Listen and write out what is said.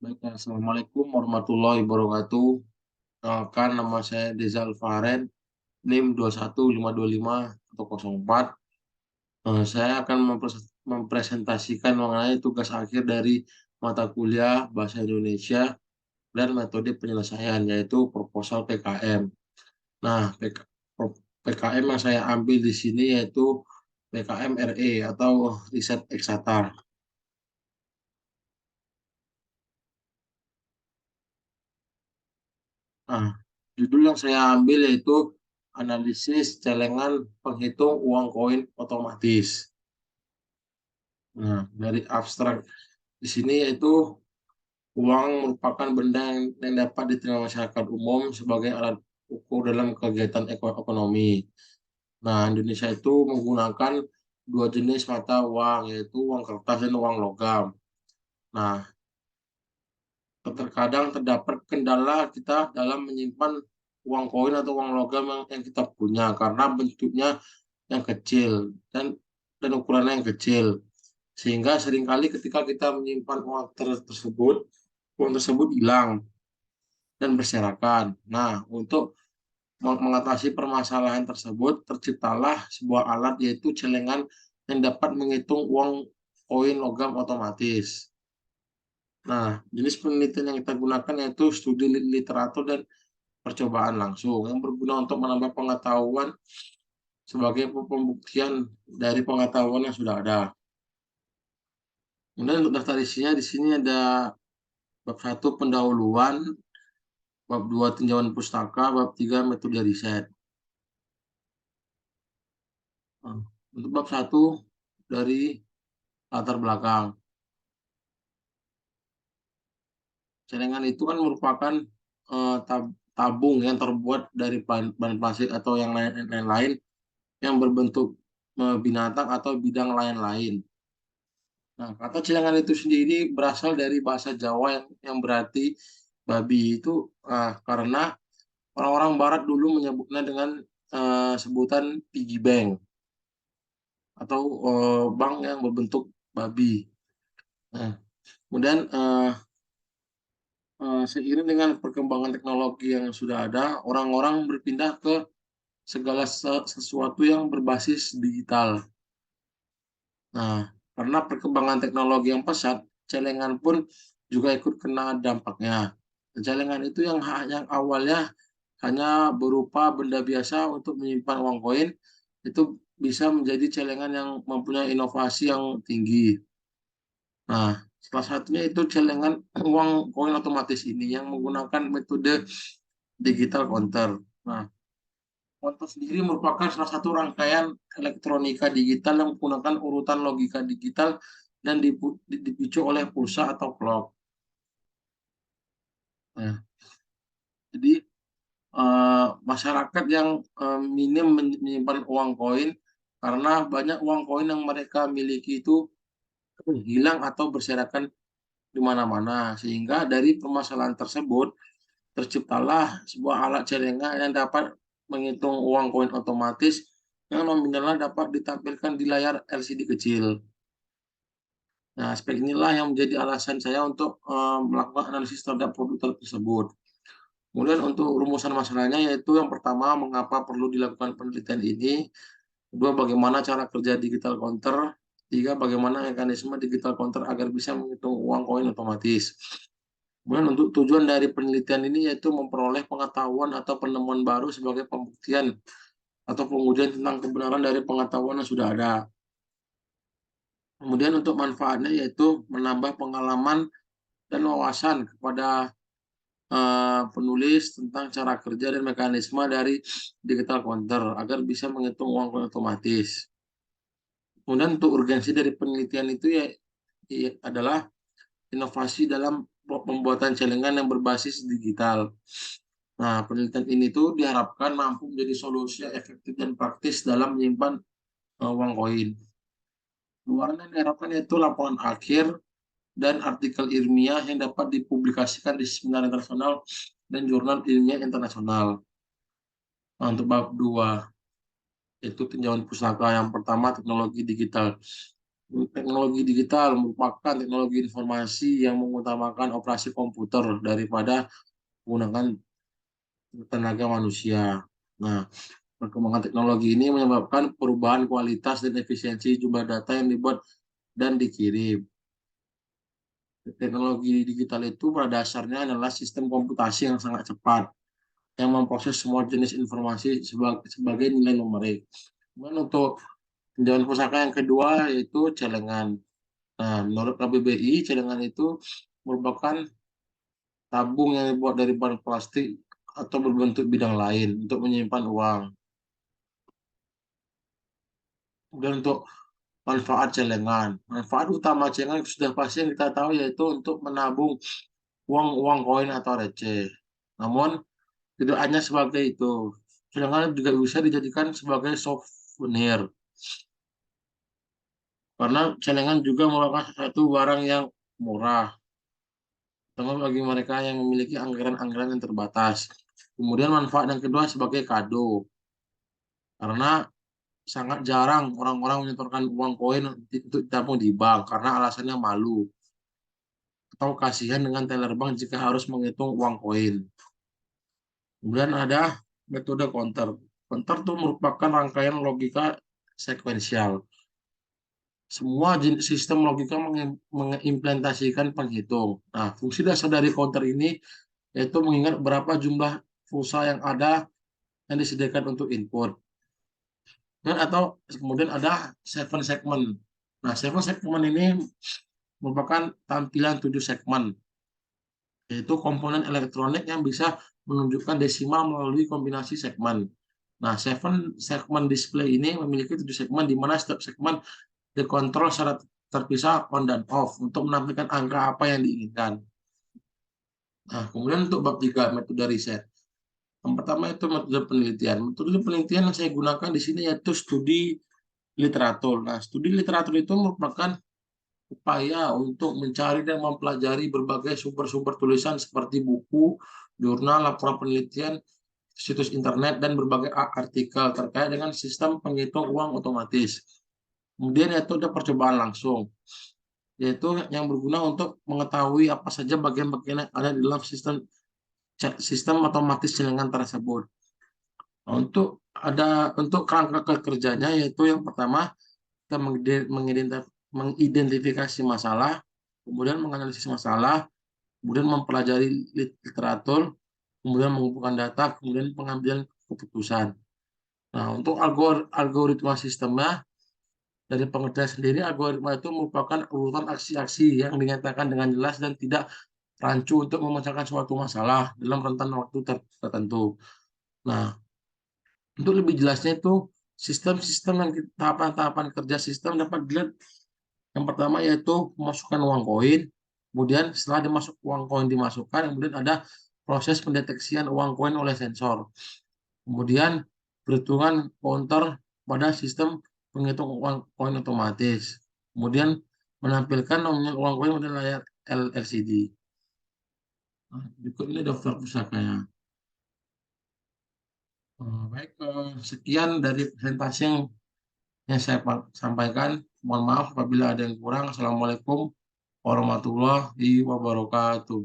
Baik, Assalamualaikum warahmatullahi wabarakatuh. Kenalkan, nama saya Deza Alfaren, NIM 21525-04. Saya akan mempresentasikan mengenai tugas akhir dari mata kuliah Bahasa Indonesia dan metode penyelesaian, yaitu proposal PKM. Nah, PKM yang saya ambil di sini yaitu PKM RE atau Riset Eksata. Nah, judul yang saya ambil yaitu analisis celengan penghitung uang koin otomatis. Nah, dari abstrak di sini yaitu uang merupakan benda yang dapat diterima masyarakat umum sebagai alat ukur dalam kegiatan ekonomi. Nah, Indonesia itu menggunakan dua jenis mata uang, yaitu uang kertas dan uang logam. Nah, terkadang terdapat kendala kita dalam menyimpan uang koin atau uang logam yang kita punya karena bentuknya yang kecil dan ukurannya yang kecil, sehingga seringkali ketika kita menyimpan uang tersebut hilang dan berserakan. Nah, untuk mengatasi permasalahan tersebut terciptalah sebuah alat yaitu celengan yang dapat menghitung uang koin logam otomatis. Nah, jenis penelitian yang kita gunakan yaitu studi literatur dan percobaan langsung yang berguna untuk menambah pengetahuan sebagai pembuktian dari pengetahuan yang sudah ada. Kemudian untuk daftar isinya di sini ada bab satu pendahuluan, bab 2 tinjauan pustaka, bab 3 metode riset. Nah, untuk bab satu dari latar belakang. Celengan itu kan merupakan tabung yang terbuat dari bahan plastik atau yang lain-lain yang berbentuk binatang atau bidang lain-lain. Nah, kata celengan itu sendiri berasal dari bahasa Jawa yang berarti babi itu, karena orang-orang Barat dulu menyebutnya dengan sebutan piggy bank atau bank yang berbentuk babi. Nah, kemudian seiring dengan perkembangan teknologi yang sudah ada, orang-orang berpindah ke segala sesuatu yang berbasis digital. Nah, karena perkembangan teknologi yang pesat, celengan pun juga ikut kena dampaknya. Celengan itu yang awalnya hanya berupa benda biasa untuk menyimpan uang koin, itu bisa menjadi celengan yang mempunyai inovasi yang tinggi. Nah, salah satunya itu celengan uang koin otomatis ini yang menggunakan metode digital counter. Nah, counter sendiri merupakan salah satu rangkaian elektronika digital yang menggunakan urutan logika digital dan dipicu oleh pulsa atau clock. Nah, jadi masyarakat yang minim menyimpan uang koin karena banyak uang koin yang mereka miliki itu hilang atau berserakan di mana-mana, sehingga dari permasalahan tersebut terciptalah sebuah alat celengan yang dapat menghitung uang koin otomatis yang nominalnya dapat ditampilkan di layar LCD kecil. Nah, aspek inilah yang menjadi alasan saya untuk melakukan analisis terhadap produk tersebut. Kemudian untuk rumusan masalahnya yaitu yang pertama, mengapa perlu dilakukan penelitian ini, kedua, bagaimana cara kerja digital counter, tiga, bagaimana mekanisme digital counter agar bisa menghitung uang koin otomatis. Kemudian untuk tujuan dari penelitian ini yaitu memperoleh pengetahuan atau penemuan baru sebagai pembuktian atau pengujian tentang kebenaran dari pengetahuan yang sudah ada. Kemudian untuk manfaatnya yaitu menambah pengalaman dan wawasan kepada penulis tentang cara kerja dan mekanisme dari digital counter agar bisa menghitung uang otomatis. Kemudian untuk urgensi dari penelitian itu adalah inovasi dalam pembuatan celengan yang berbasis digital. Nah, penelitian ini tuh diharapkan mampu menjadi solusi yang efektif dan praktis dalam menyimpan uang koin. Luaran yang diharapkan yaitu laporan akhir dan artikel ilmiah yang dapat dipublikasikan di seminar internasional dan jurnal ilmiah internasional. Nah, untuk bab 2 yaitu tinjauan pustaka, yang pertama teknologi digital. Teknologi digital merupakan teknologi informasi yang mengutamakan operasi komputer daripada menggunakan tenaga manusia. Nah, perkembangan teknologi ini menyebabkan perubahan kualitas dan efisiensi jumlah data yang dibuat dan dikirim. Teknologi digital itu pada dasarnya adalah sistem komputasi yang sangat cepat, yang memproses semua jenis informasi sebagai nilai numerik. Kemudian untuk penjualan pusaka yang kedua yaitu celengan. Nah, menurut KBBI, celengan itu merupakan tabung yang dibuat dari bahan plastik atau berbentuk bidang lain untuk menyimpan uang. Kemudian untuk manfaat celengan. Manfaat utama celengan sudah pasti yang kita tahu yaitu untuk menabung uang-uang koin atau receh. Namun tidak hanya sebagai itu, celengan juga bisa dijadikan sebagai souvenir. Karena celengan juga merupakan satu barang yang murah, terutama bagi mereka yang memiliki anggaran-anggaran yang terbatas. Kemudian manfaat yang kedua sebagai kado, karena sangat jarang orang-orang menyetorkan uang koin untuk ditabung di bank karena alasannya malu atau kasihan dengan teller bank jika harus menghitung uang koin. Kemudian ada metode counter. Counter itu merupakan rangkaian logika sekuensial. Semua jenis sistem logika mengimplementasikan penghitung. Nah, fungsi dasar dari counter ini yaitu mengingat berapa jumlah pulsa yang ada yang disediakan untuk input. Dan atau kemudian ada seven segment. Nah, seven segment ini merupakan tampilan 7 segmen, yaitu komponen elektronik yang bisa menunjukkan desimal melalui kombinasi segmen. Nah, seven segment display ini memiliki 7 segmen di mana setiap segmen dikontrol secara terpisah on dan off untuk menampilkan angka apa yang diinginkan. Nah, kemudian untuk bab 3 metode riset. Yang pertama itu metode penelitian. Metode penelitian yang saya gunakan di sini yaitu studi literatur. Nah, studi literatur itu merupakan upaya untuk mencari dan mempelajari berbagai sumber-sumber tulisan seperti buku, jurnal, laporan penelitian, situs internet, dan berbagai artikel terkait dengan sistem penghitung uang otomatis. Kemudian yaitu ada percobaan langsung, yaitu yang berguna untuk mengetahui apa saja bagian-bagian yang ada di dalam sistem otomatis celengan tersebut. Nah, untuk kerangka kerjanya yaitu yang pertama kita mengidentifikasi masalah, kemudian menganalisis masalah, kemudian mempelajari literatur, kemudian mengumpulkan data, kemudian pengambilan keputusan. Nah, untuk algoritma sistemnya, dari pengertian sendiri, algoritma itu merupakan urutan aksi-aksi yang dinyatakan dengan jelas dan tidak rancu untuk memecahkan suatu masalah dalam rentan waktu tertentu. Nah, untuk lebih jelasnya itu sistem-sistem yang tahapan-tahapan kerja sistem dapat dilihat. Yang pertama yaitu pemasukan uang koin, kemudian setelah uang koin dimasukkan, kemudian ada proses pendeteksian uang koin oleh sensor. Kemudian perhitungan counter pada sistem penghitung uang koin otomatis. Kemudian menampilkan nominal uang koin pada layar LCD. Nah, berikut ini daftar pusakanya. Baik, sekian dari presentasi yang saya sampaikan. Mohon maaf apabila ada yang kurang. Assalamualaikum warahmatullahi wabarakatuh.